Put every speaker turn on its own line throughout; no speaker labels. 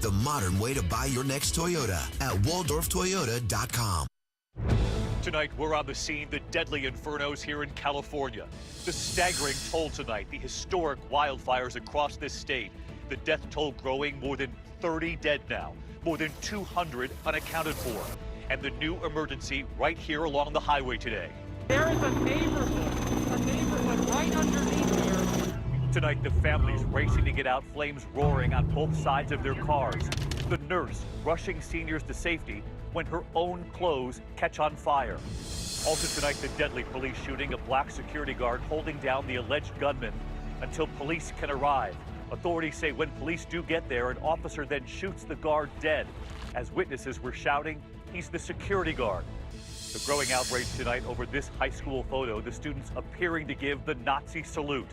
the modern way to buy your next Toyota at WaldorfToyota.com.
Tonight, we're on the scene, the deadly infernos here in California. The staggering toll tonight, the historic wildfires across this state. The death toll growing, more than 30 dead now, more than 200 unaccounted for. And the new emergency right here along the highway today.
There is a neighborhood right underneath here.
Tonight, the families racing to get out, flames roaring on both sides of their cars. The nurse rushing seniors to safety when her own clothes catch on fire. Also tonight, the deadly police shooting, a black security guard holding down the alleged gunman until police can arrive. Authorities say when police do get there, an officer then shoots the guard dead. As witnesses were shouting, he's the security guard. The growing outrage tonight over this high school photo, the students appearing to give the Nazi salute.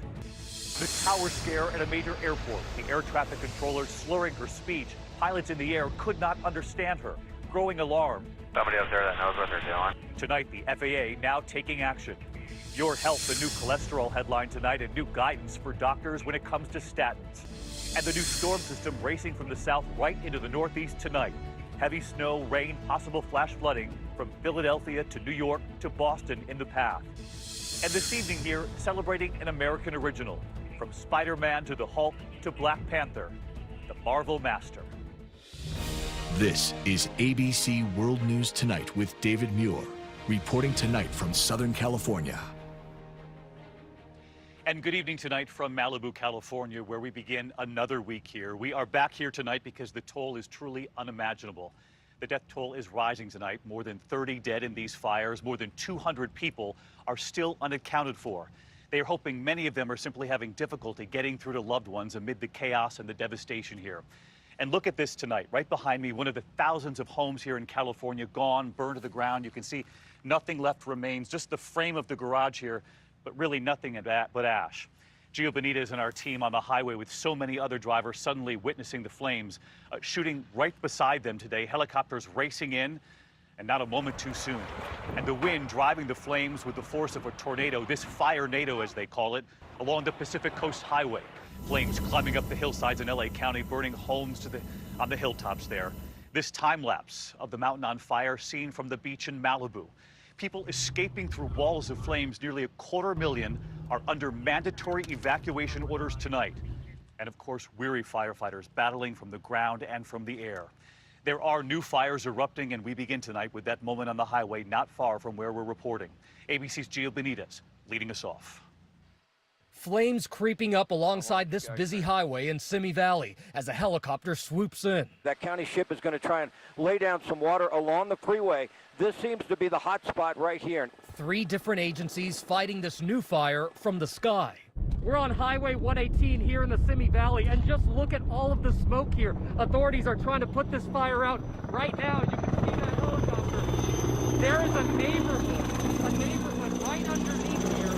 The tower scare at a major airport, the air traffic controller slurring her speech. Pilots in the air could not understand her. Growing alarm.
Somebody up there that knows what they're doing.
Tonight, the FAA now taking action. Your Health, the new cholesterol headline tonight, and new guidance for doctors when it comes to statins. And the new storm system racing from the south right into the northeast tonight. Heavy snow, rain, possible flash flooding from Philadelphia to New York to Boston in the path. And this evening here, celebrating an American original. From Spider-Man to the Hulk to Black Panther, the Marvel Master.
This is ABC World News Tonight with David Muir, reporting tonight from Southern California.
And good evening tonight from Malibu, California, where we begin another week here. We are back here tonight because the toll is truly unimaginable. The death toll is rising tonight. More than 30 dead in these fires. More than 200 people are still unaccounted for. They are hoping many of them are simply having difficulty getting through to loved ones amid the chaos and the devastation here. And look at this tonight, right behind me, one of the thousands of homes here in California gone, burned to the ground. You can see nothing left remains, just the frame of the garage here, but really nothing but ash. Gio Benitez and our team on the highway with so many other drivers suddenly witnessing the flames, shooting right beside them today, helicopters racing in, and not a moment too soon. And the wind driving the flames with the force of a tornado, this fire-nado as they call it, along the Pacific Coast Highway. Flames climbing up the hillsides in LA County, burning homes on the hilltops there. This time lapse of the mountain on fire seen from the beach in Malibu. People escaping through walls of flames, nearly 250,000 are under mandatory evacuation orders tonight. And of course, weary firefighters battling from the ground and from the air. There are new fires erupting, and we begin tonight with that moment on the highway not far from where we're reporting. ABC's Gio Benitez leading us off.
Flames creeping up alongside this busy highway in Simi Valley as a helicopter swoops in.
That county ship is going to try and lay down some water along the freeway. This seems to be the hot spot right here.
3 different agencies fighting this new fire from the sky.
We're on Highway 118 here in the Simi Valley, and just look at all of the smoke here. Authorities are trying to put this fire out right now. You can see that helicopter. There is a neighborhood right underneath here.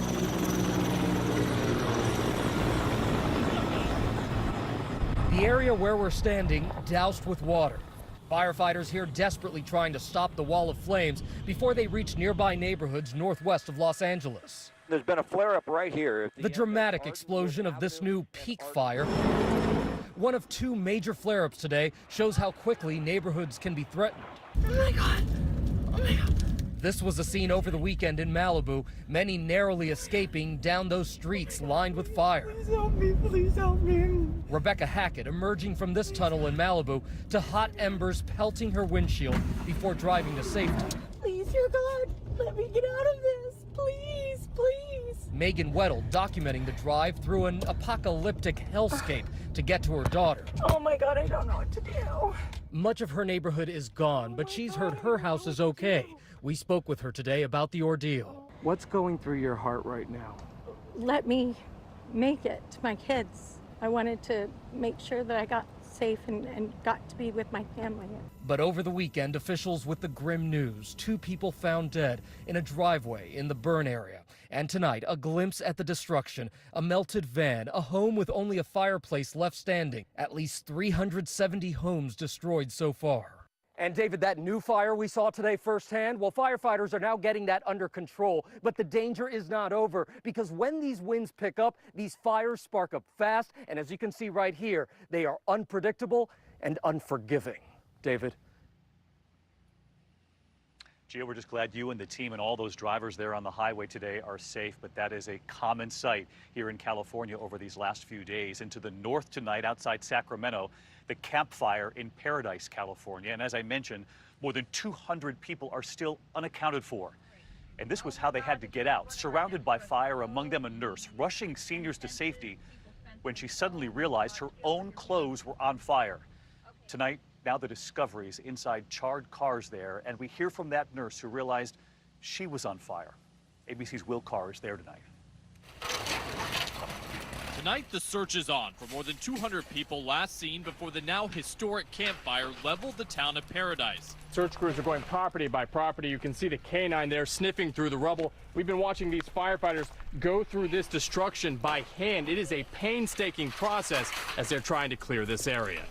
The area where we're standing doused with water. Firefighters here desperately trying to stop the wall of flames before they reach nearby neighborhoods northwest of Los Angeles.
There's been a flare-up right here.
The dramatic explosion of this new peak fire, one of 2 major flare-ups today, shows how quickly neighborhoods can be threatened.
Oh my God. Oh my God.
This was a scene over the weekend in Malibu, many narrowly escaping down those streets lined with fire.
Please help me, please help me.
Rebecca Hackett emerging from this tunnel in Malibu to hot embers pelting her windshield before driving to safety.
Please, dear God, let me get out of this. Please, please.
Megan Weddle documenting the drive through an apocalyptic hellscape to get to her daughter.
Oh my God, I don't know what to do.
Much of her neighborhood is gone, but she's heard her house is okay. We spoke with her today about the ordeal.
What's going through your heart right now?
Let me make it to my kids. I wanted to make sure that I got safe and got to be with my family.
But over the weekend, officials with the grim news, 2 people found dead in a driveway in the burn area. And tonight, a glimpse at the destruction, a melted van, a home with only a fireplace left standing, at least 370 homes destroyed so far.
And David, that new fire we saw today firsthand, well, firefighters are now getting that under control, but the danger is not over because when these winds pick up, these fires spark up fast, and as you can see right here, they are unpredictable
and unforgiving. David.
Gio, we're just glad you and the team and all those drivers there on the highway today are safe, but that is a common sight here in California over these last few days. And to the north tonight, outside Sacramento, the Camp Fire in Paradise, California. And as I mentioned, more than 200 people are still unaccounted for. And this was how they had to get out, surrounded by fire, among them a nurse, rushing seniors to safety when she suddenly realized her own clothes were on fire. Tonight, now the discoveries inside charred cars there, and we hear from that nurse who realized she was on fire. ABC's Will Carr is there tonight.
Tonight, the search is on for more than 200 people last seen before the now historic campfire leveled the town of Paradise.
Search crews are going property by property. You can see the canine there sniffing through the rubble. We've been watching these firefighters go through this destruction by hand. It is a painstaking process as they're trying to clear this area.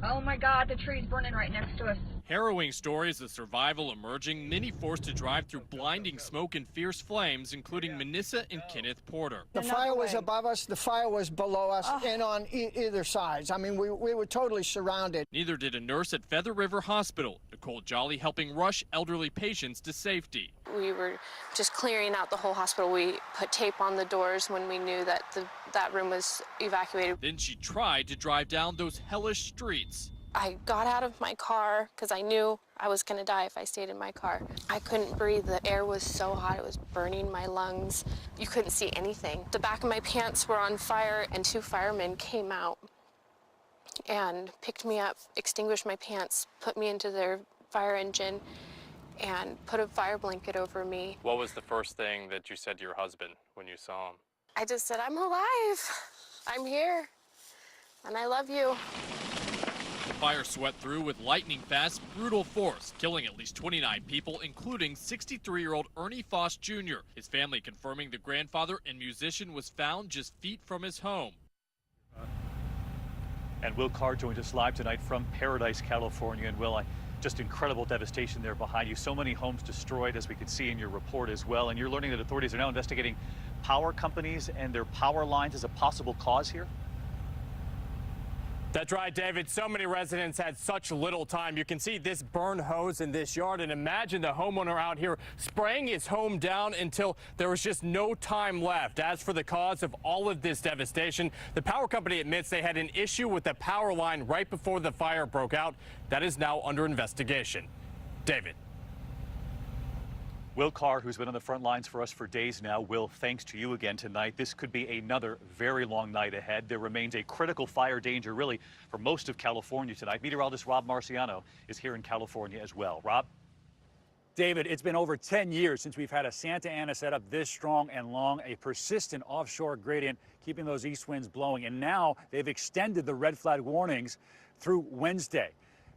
Oh my God, the tree's burning right next to us.
Harrowing stories of survival emerging, many forced to drive through blinding smoke and fierce flames, including Manissa and Kenneth Porter.
The fire was above us, the fire was below us, and on either sides. I mean, we were totally surrounded.
Neither did a nurse at Feather River Hospital, Nicole Jolly, helping rush elderly patients to safety.
We were just clearing out the whole hospital. We put tape on the doors when we knew that that room was evacuated.
Then she tried to drive down those hellish streets.
I got out of my car because I knew I was going to die if I stayed in my car. I couldn't breathe. The air was so hot. It was burning my lungs. You couldn't see anything. The back of my pants were on fire, and 2 firemen came out and picked me up, extinguished my pants, put me into their fire engine, and put a fire blanket over me.
What was the first thing that you said to your husband when you saw him?
I just said, I'm alive. I'm here, and I love you.
The fire swept through with lightning-fast, brutal force, killing at least 29 people, including 63-year-old Ernie Foss Jr. His family confirming the grandfather and musician was found just feet from his home.
And Will Carr joins us live tonight from Paradise, California. And Will, just incredible devastation there behind you. So many homes destroyed, as we could see in your report as well. And you're learning that authorities are now investigating power companies and their power lines as a possible cause here?
That's right, David. So many residents had such little time. You can see this burn hose in this yard, and imagine the homeowner out here spraying his home down until there was just no time left. As for the cause of all of this devastation, the power company admits they had an issue with the power line right before the fire broke out. That is now under investigation. David.
Will Carr, who's been on the front lines for us for days now. Will, thanks to you again tonight. This could be another very long night ahead. There remains a critical fire danger, really, for most of California tonight. Meteorologist Rob Marciano is here in California as well. Rob?
David, it's been over 10 years since we've had a Santa Ana setup this strong and long, a persistent offshore gradient keeping those east winds blowing. And now they've extended the red flag warnings through Wednesday.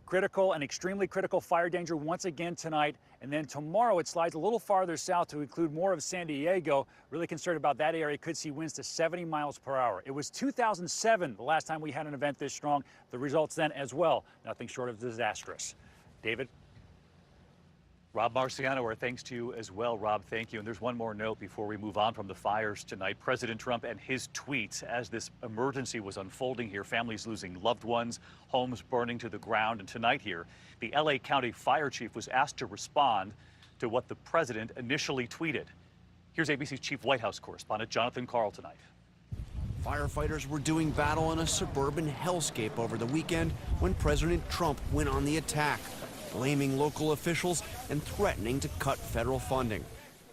Critical and extremely critical fire danger once again tonight. And then tomorrow it slides a little farther south to include more of San Diego. Really concerned about that area. Could see winds to 70 miles per hour. It was 2007 the last time we had an event this strong. The results then as well, nothing short of disastrous. David?
Rob Marciano, our thanks to you as well. Rob, thank you. And there's one more note before we move on from the fires tonight. President Trump and his tweets as this emergency was unfolding here, families losing loved ones, homes burning to the ground. And tonight here, the LA County Fire Chief was asked to respond to what the president initially tweeted. Here's ABC's Chief White House correspondent Jonathan Karl tonight.
Firefighters were doing battle in a suburban hellscape over the weekend when President Trump went on the attack, blaming local officials and threatening to cut federal funding.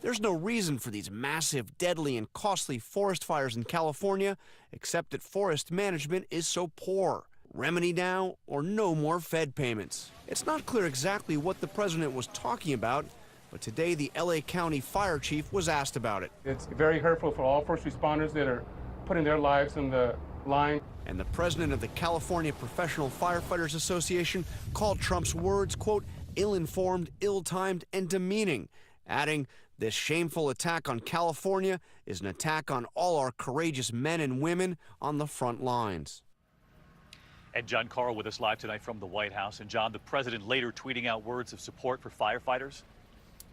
There's no reason for these massive, deadly, and costly forest fires in California, except that forest management is so poor. Remedy now or no more Fed payments. It's not clear exactly what the president was talking about, but today the LA County Fire Chief was asked about it.
It's very hurtful for all first responders that are putting their lives on the line.
And the president of the California Professional Firefighters Association called Trump's words, quote, ill-informed, ill-timed, and demeaning, adding, this shameful attack on California is an attack on all our courageous men and women on the front lines.
And John Karl with us live tonight from the White House. And John, the president later tweeting out words of support for firefighters.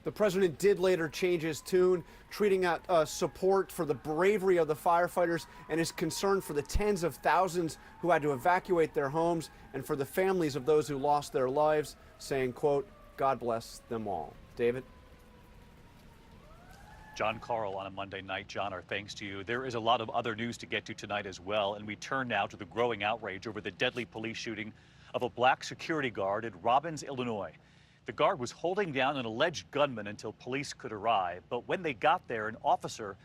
The president did later change his tune, tweeting out support for the bravery of the firefighters and his concern for the tens of thousands who had to evacuate their homes and for the families of those who lost their lives, saying, quote, God bless them all. David?
John Carl on a Monday night. John, our thanks to you. There is a lot of other news to get to tonight as well, and we turn now to the growing outrage over the deadly police shooting of a black security guard in Robbins, Illinois. The guard was holding down an alleged gunman until police could arrive, but when they got there, an officer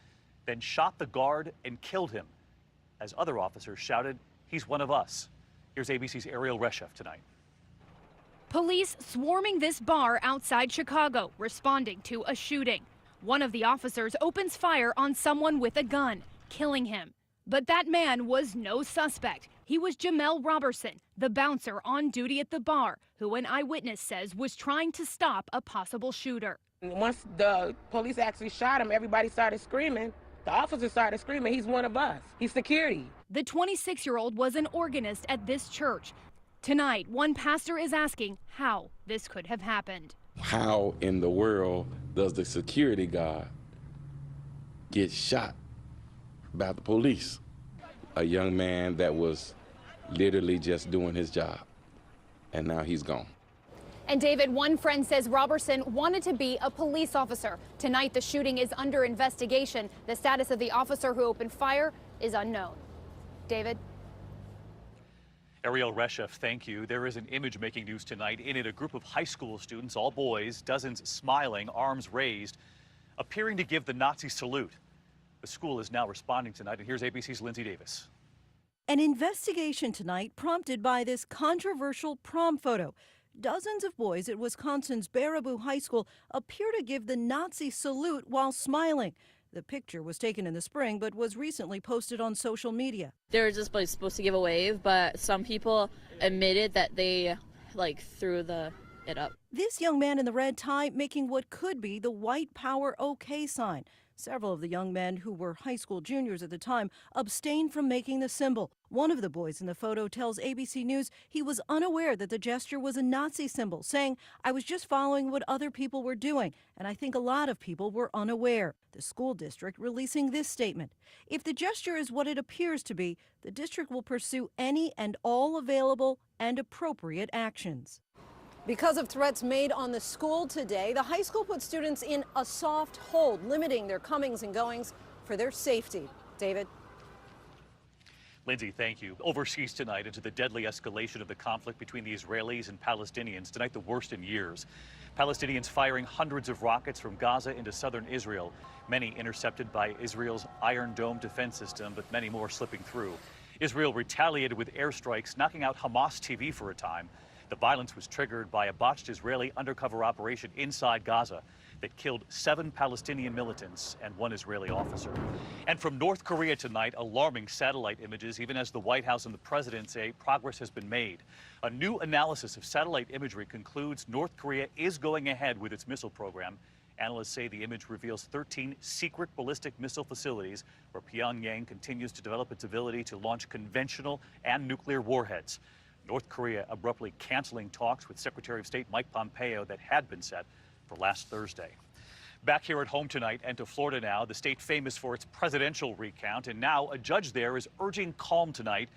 then shot the guard and killed him, as other officers shouted, "He's one of us." Here's ABC's Ariel Reshef tonight.
Police swarming this bar outside Chicago, responding to a shooting. One of the officers opens fire on someone with a gun, killing him. But that man was no suspect. He was Jamel Robertson, the bouncer on duty at the bar, who an eyewitness says was trying to stop a possible shooter.
Once the police actually shot him, everybody started screaming. The officer started screaming, "He's one of us. He's security."
The 26-year-old was an organist at this church. Tonight, one pastor is asking how this could have happened.
How in the world does the security guard get shot by the police? A young man that was literally just doing his job, and now he's gone.
And David, one friend says Robertson wanted to be a police officer. Tonight, the shooting is under investigation. The status of the officer who opened fire is unknown. David?
Ariel Reshef, thank you. There is an image making news tonight. In it, a group of high school students, all boys, dozens smiling, arms raised, appearing to give the Nazi salute. The school is now responding tonight, and here's ABC's Lindsay Davis.
An investigation tonight prompted by this controversial prom photo. Dozens of boys at Wisconsin's Baraboo High School appear to give the Nazi salute while smiling. The picture was taken in the spring, but was recently posted on social media.
They were just supposed to give a wave, but some people admitted that they threw it up.
This young man in the red tie making what could be the white power OK sign. Several of the young men, who were high school juniors at the time, abstained from making the symbol. One of the boys in the photo tells ABC News he was unaware that the gesture was a Nazi symbol, saying, "I was just following what other people were doing, and I think a lot of people were unaware." The school district releasing this statement. If the gesture is what it appears to be, the district will pursue any and all available and appropriate actions. Because of threats made on the school today, the high school put students in a soft hold, limiting their comings and goings for their safety. David?
Lindsay, thank you. Overseas tonight into the deadly escalation of the conflict between the Israelis and Palestinians. Tonight, the worst in years. Palestinians firing hundreds of rockets from Gaza into southern Israel, many intercepted by Israel's Iron Dome defense system, but many more slipping through. Israel retaliated with airstrikes, knocking out Hamas TV for a time. The violence was triggered by a botched Israeli undercover operation inside Gaza that killed 7 Palestinian militants and 1 Israeli officer. And from North Korea tonight, alarming satellite images, even as the White House and the president say progress has been made. A new analysis of satellite imagery concludes North Korea is going ahead with its missile program. Analysts say the image reveals 13 secret ballistic missile facilities where Pyongyang continues to develop its ability to launch conventional and nuclear warheads. North Korea abruptly canceling talks with Secretary of State Mike Pompeo that had been set for last Thursday. Back here at home tonight and to Florida now, the state famous for its presidential recount, and now a judge there is urging calm tonight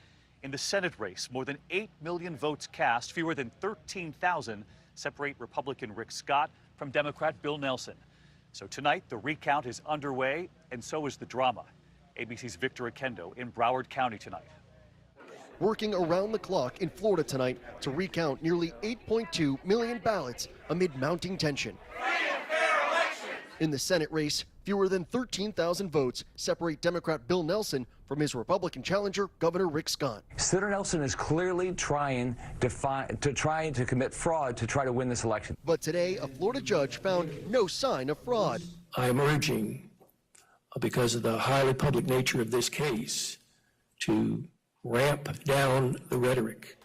in the Senate race. More than 8 million votes cast, fewer than 13,000 separate Republican Rick Scott from Democrat Bill Nelson. So tonight the recount is underway, and so is the drama. ABC's Victor Akendo in Broward County tonight.
Working around the clock in Florida tonight to recount nearly 8.2 million ballots amid mounting tension. In the Senate race, fewer than 13,000 votes separate Democrat Bill Nelson from his Republican challenger, Governor Rick Scott.
Senator Nelson is clearly trying to commit fraud to try to win this election.
But today, a Florida judge found no sign of fraud.
I am urging, because of the highly public nature of this case, to ramp down the rhetoric.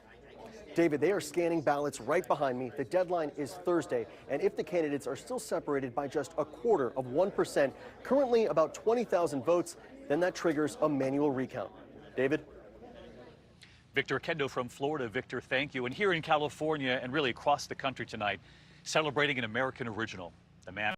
David, they are scanning ballots right behind me. The deadline is Thursday, and if the candidates are still separated by just 0.25%, currently about 20,000 votes, then that triggers a manual recount. David?
Victor Akendo from Florida. Victor, thank you. And here in California and really across the country tonight, celebrating an American original. The man